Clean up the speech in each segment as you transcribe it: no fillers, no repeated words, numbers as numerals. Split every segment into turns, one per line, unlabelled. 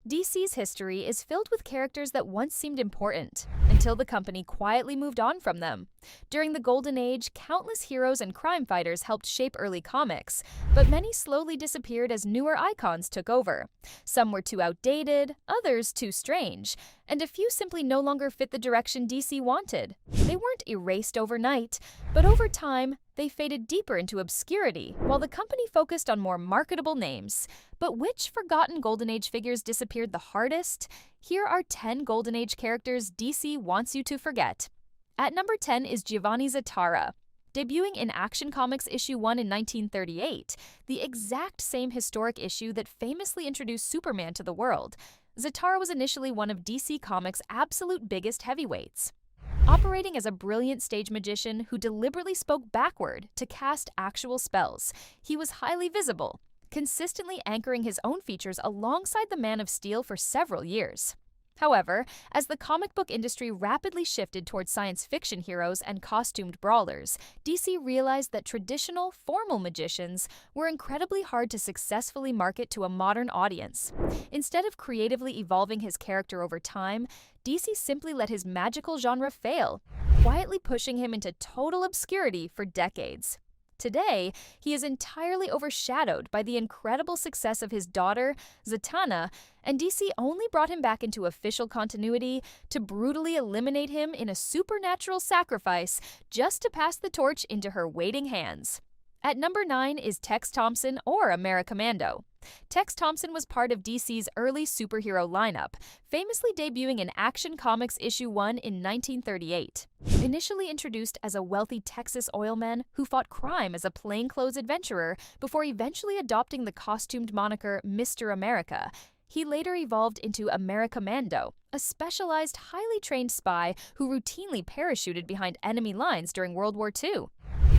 DC's history is filled with characters that once seemed important, until the company quietly moved on from them. During the Golden Age, countless heroes and crime fighters helped shape early comics, but many slowly disappeared as newer icons took over. Some were too outdated, others too strange, and a few simply no longer fit the direction DC wanted. They weren't erased overnight, but over time, they faded deeper into obscurity, while the company focused on more marketable names. But which forgotten Golden Age figures disappeared the hardest? Here are 10 Golden Age characters DC wants you to forget. At number 10 is Giovanni Zatara. Debuting in Action Comics issue 1 in 1938, the exact same historic issue that famously introduced Superman to the world, Zatara was initially one of DC Comics' absolute biggest heavyweights. Operating as a brilliant stage magician who deliberately spoke backward to cast actual spells, he was highly visible, consistently anchoring his own features alongside the Man of Steel for several years. However, as the comic book industry rapidly shifted towards science fiction heroes and costumed brawlers, DC realized that traditional, formal magicians were incredibly hard to successfully market to a modern audience. Instead of creatively evolving his character over time, DC simply let his magical genre fail, quietly pushing him into total obscurity for decades. Today, he is entirely overshadowed by the incredible success of his daughter, Zatanna, and DC only brought him back into official continuity to brutally eliminate him in a supernatural sacrifice just to pass the torch into her waiting hands. At number 9 is Tex Thompson, or Americommando. Tex Thompson was part of DC's early superhero lineup, famously debuting in Action Comics issue 1 in 1938. Initially introduced as a wealthy Texas oilman who fought crime as a plainclothes adventurer before eventually adopting the costumed moniker Mr. America, he later evolved into Americommando, a specialized, highly trained spy who routinely parachuted behind enemy lines during World War II.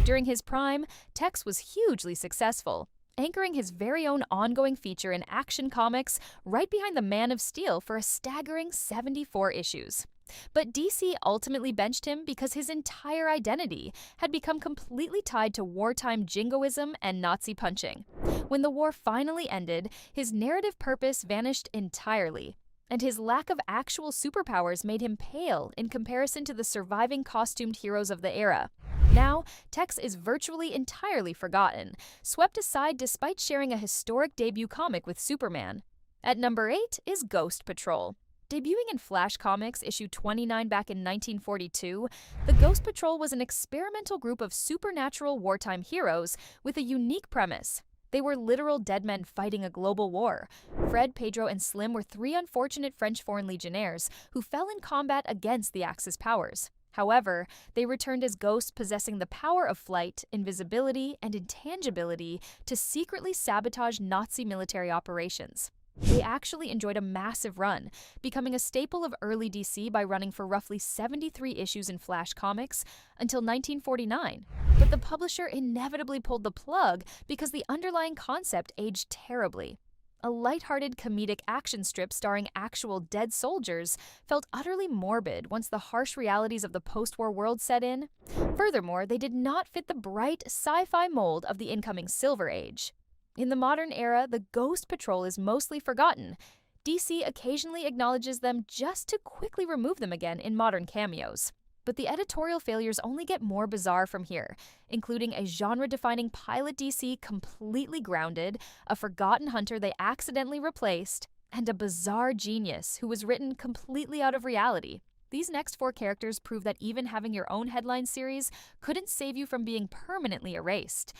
During his prime, Tex was hugely successful, anchoring his very own ongoing feature in Action Comics right behind the Man of Steel for a staggering 74 issues. But DC ultimately benched him because his entire identity had become completely tied to wartime jingoism and Nazi punching. When the war finally ended, his narrative purpose vanished entirely, and his lack of actual superpowers made him pale in comparison to the surviving costumed heroes of the era. Now, Tex is virtually entirely forgotten, swept aside despite sharing a historic debut comic with Superman. At number 8 is Ghost Patrol. Debuting in Flash Comics issue 29 back in 1942, the Ghost Patrol was an experimental group of supernatural wartime heroes with a unique premise. They were literal dead men fighting a global war. Fred, Pedro, and Slim were 3 unfortunate French Foreign Legionnaires who fell in combat against the Axis powers. However, they returned as ghosts possessing the power of flight, invisibility, and intangibility to secretly sabotage Nazi military operations. They actually enjoyed a massive run, becoming a staple of early DC by running for roughly 73 issues in Flash Comics until 1949. But the publisher inevitably pulled the plug because the underlying concept aged terribly. A lighthearted comedic action strip starring actual dead soldiers felt utterly morbid once the harsh realities of the post-war world set in. Furthermore, they did not fit the bright sci-fi mold of the incoming Silver Age. In the modern era, the Ghost Patrol is mostly forgotten. DC occasionally acknowledges them just to quickly remove them again in modern cameos. But the editorial failures only get more bizarre from here, including a genre-defining pilot DC completely grounded, a forgotten hunter they accidentally replaced, and a bizarre genius who was written completely out of reality. These next 4 characters prove that even having your own headline series couldn't save you from being permanently erased.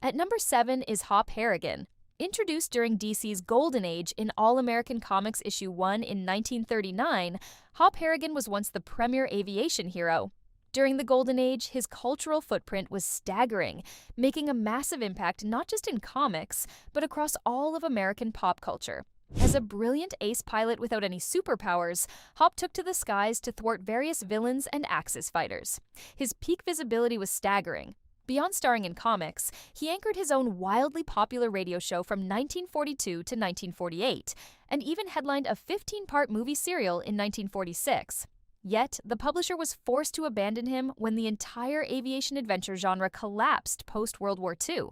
At number 7 is Hop Harrigan. Introduced during DC's Golden Age in All-American Comics issue 1 in 1939, Hop Harrigan was once the premier aviation hero. During the Golden Age, his cultural footprint was staggering, making a massive impact not just in comics, but across all of American pop culture. As a brilliant ace pilot without any superpowers, Hop took to the skies to thwart various villains and Axis fighters. His peak visibility was staggering. Beyond starring in comics, he anchored his own wildly popular radio show from 1942 to 1948, and even headlined a 15-part movie serial in 1946. Yet, the publisher was forced to abandon him when the entire aviation adventure genre collapsed post-World War II.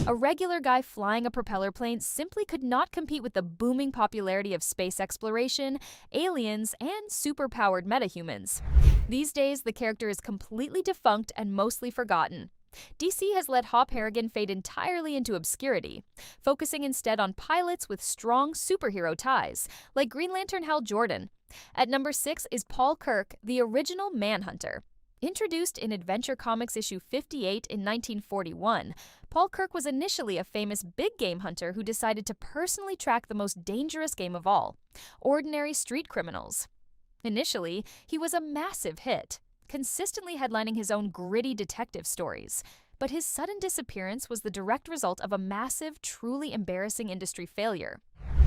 A regular guy flying a propeller plane simply could not compete with the booming popularity of space exploration, aliens, and super-powered metahumans. These days, the character is completely defunct and mostly forgotten. DC has let Harrigan fade entirely into obscurity, focusing instead on pilots with strong superhero ties, like Green Lantern Hal Jordan. At number 6 is Paul Kirk, the original Manhunter. Introduced in Adventure Comics issue 58 in 1941, Paul Kirk was initially a famous big game hunter who decided to personally track the most dangerous game of all, ordinary street criminals. Initially, he was a massive hit, consistently headlining his own gritty detective stories. But his sudden disappearance was the direct result of a massive, truly embarrassing industry failure.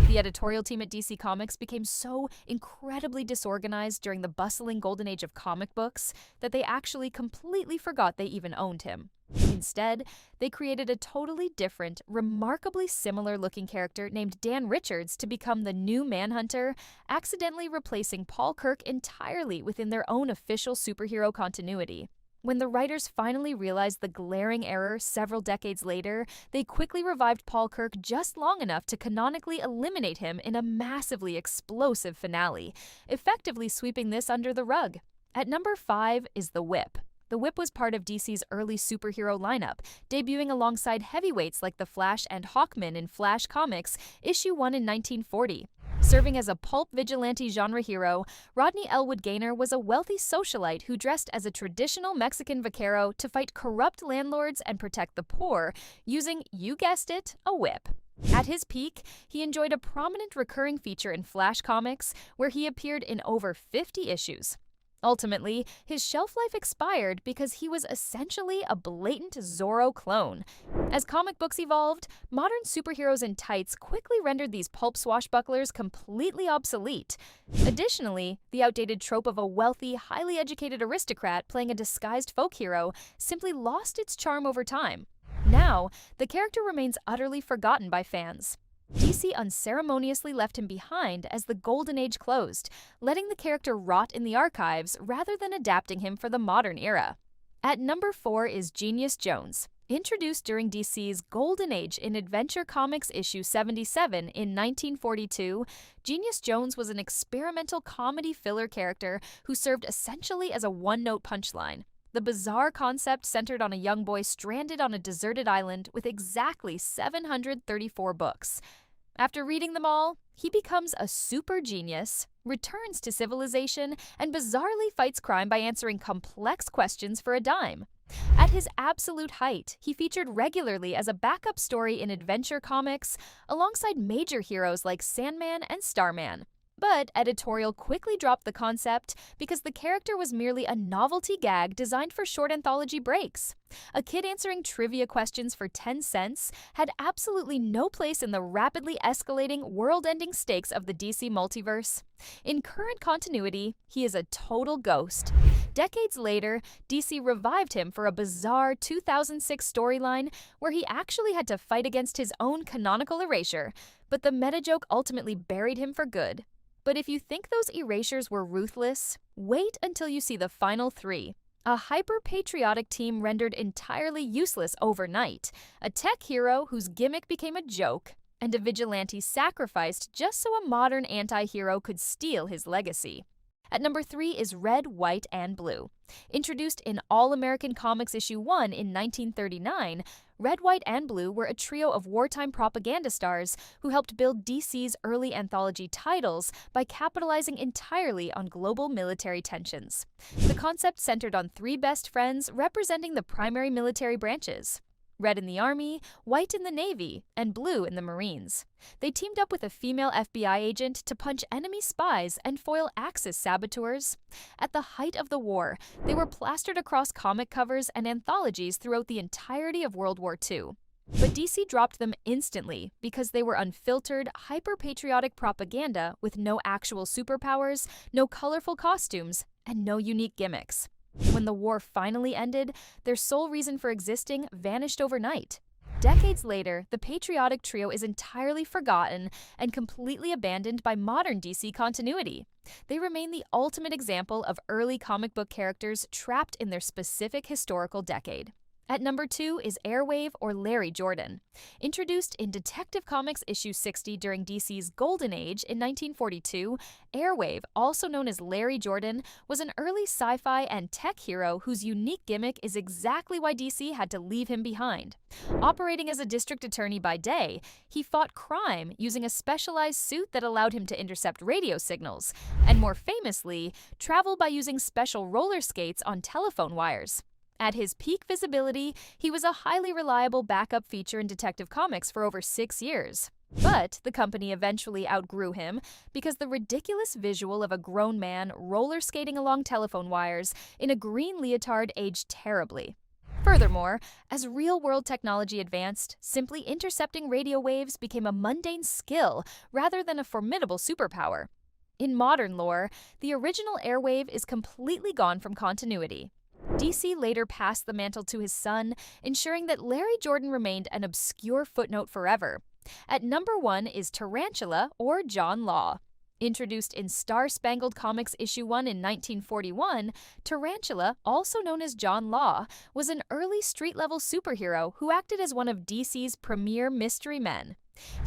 The editorial team at DC Comics became so incredibly disorganized during the bustling golden age of comic books that they actually completely forgot they even owned him. Instead, they created a totally different, remarkably similar-looking character named Dan Richards to become the new Manhunter, accidentally replacing Paul Kirk entirely within their own official superhero continuity. When the writers finally realized the glaring error several decades later, they quickly revived Paul Kirk just long enough to canonically eliminate him in a massively explosive finale, effectively sweeping this under the rug. At number 5 is The Whip. The Whip was part of DC's early superhero lineup, debuting alongside heavyweights like The Flash and Hawkman in Flash Comics, issue 1 in 1940. Serving as a pulp vigilante genre hero, Rodney Elwood Gaynor was a wealthy socialite who dressed as a traditional Mexican vaquero to fight corrupt landlords and protect the poor, using, you guessed it, a whip. At his peak, he enjoyed a prominent recurring feature in Flash Comics, where he appeared in over 50 issues. Ultimately, his shelf life expired because he was essentially a blatant Zorro clone. As comic books evolved, modern superheroes in tights quickly rendered these pulp swashbucklers completely obsolete. Additionally, the outdated trope of a wealthy, highly educated aristocrat playing a disguised folk hero simply lost its charm over time. Now, the character remains utterly forgotten by fans. DC unceremoniously left him behind as the Golden Age closed, letting the character rot in the archives rather than adapting him for the modern era. At number 4 is Genius Jones. Introduced during DC's Golden Age in Adventure Comics issue 77 in 1942, Genius Jones was an experimental comedy filler character who served essentially as a one-note punchline. The bizarre concept centered on a young boy stranded on a deserted island with exactly 734 books. After reading them all, he becomes a super genius, returns to civilization, and bizarrely fights crime by answering complex questions for a dime. At his absolute height, he featured regularly as a backup story in Adventure Comics, alongside major heroes like Sandman and Starman. But editorial quickly dropped the concept because the character was merely a novelty gag designed for short anthology breaks. A kid answering trivia questions for 10 cents had absolutely no place in the rapidly escalating, world-ending stakes of the DC multiverse. In current continuity, he is a total ghost. Decades later, DC revived him for a bizarre 2006 storyline where he actually had to fight against his own canonical erasure, but the meta-joke ultimately buried him for good. But if you think those erasures were ruthless, wait until you see the final 3. A hyper-patriotic team rendered entirely useless overnight, a tech hero whose gimmick became a joke, and a vigilante sacrificed just so a modern anti-hero could steal his legacy. At number 3 is Red, White, and Blue. Introduced in All-American Comics issue 1 in 1939, Red, White, and Blue were a trio of wartime propaganda stars who helped build DC's early anthology titles by capitalizing entirely on global military tensions. The concept centered on 3 best friends representing the primary military branches: Red in the Army, White in the Navy, and Blue in the Marines. They teamed up with a female FBI agent to punch enemy spies and foil Axis saboteurs. At the height of the war, they were plastered across comic covers and anthologies throughout the entirety of World War II. But DC dropped them instantly because they were unfiltered, hyper-patriotic propaganda with no actual superpowers, no colorful costumes, and no unique gimmicks. When the war finally ended, their sole reason for existing vanished overnight. Decades later, the patriotic trio is entirely forgotten and completely abandoned by modern DC continuity. They remain the ultimate example of early comic book characters trapped in their specific historical decade. At number 2 is Airwave, or Larry Jordan. Introduced in Detective Comics issue 60 during DC's Golden Age in 1942, Airwave, also known as Larry Jordan, was an early sci-fi and tech hero whose unique gimmick is exactly why DC had to leave him behind. Operating as a district attorney by day, he fought crime using a specialized suit that allowed him to intercept radio signals, and more famously, travel by using special roller skates on telephone wires. At his peak visibility, he was a highly reliable backup feature in Detective Comics for over 6 years. But the company eventually outgrew him because the ridiculous visual of a grown man roller skating along telephone wires in a green leotard aged terribly. Furthermore, as real-world technology advanced, simply intercepting radio waves became a mundane skill rather than a formidable superpower. In modern lore, the original Airwave is completely gone from continuity. DC later passed the mantle to his son, ensuring that Larry Jordan remained an obscure footnote forever. At number 1 is Tarantula, or John Law. Introduced in Star-Spangled Comics issue 1 in 1941, Tarantula, also known as John Law, was an early street-level superhero who acted as one of DC's premier mystery men.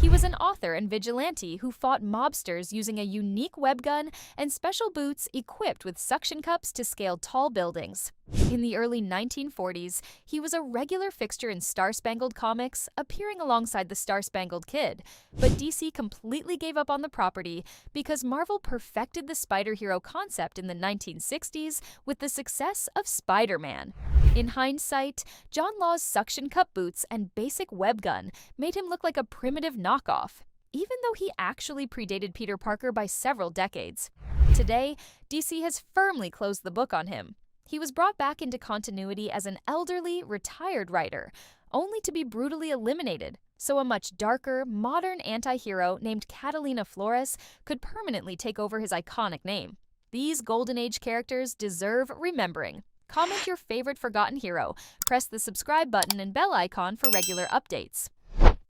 He was an author and vigilante who fought mobsters using a unique webgun and special boots equipped with suction cups to scale tall buildings. In the early 1940s, he was a regular fixture in Star-Spangled Comics, appearing alongside the Star-Spangled Kid, but DC completely gave up on the property because Marvel perfected the spider hero concept in the 1960s with the success of Spider-Man. In hindsight, John Law's suction cup boots and basic webgun made him look like a primitive knockoff, even though he actually predated Peter Parker by several decades. Today, DC has firmly closed the book on him. He was brought back into continuity as an elderly, retired writer, only to be brutally eliminated, so a much darker, modern anti-hero named Catalina Flores could permanently take over his iconic name. These Golden Age characters deserve remembering. Comment your favorite forgotten hero, press the subscribe button and bell icon for regular updates.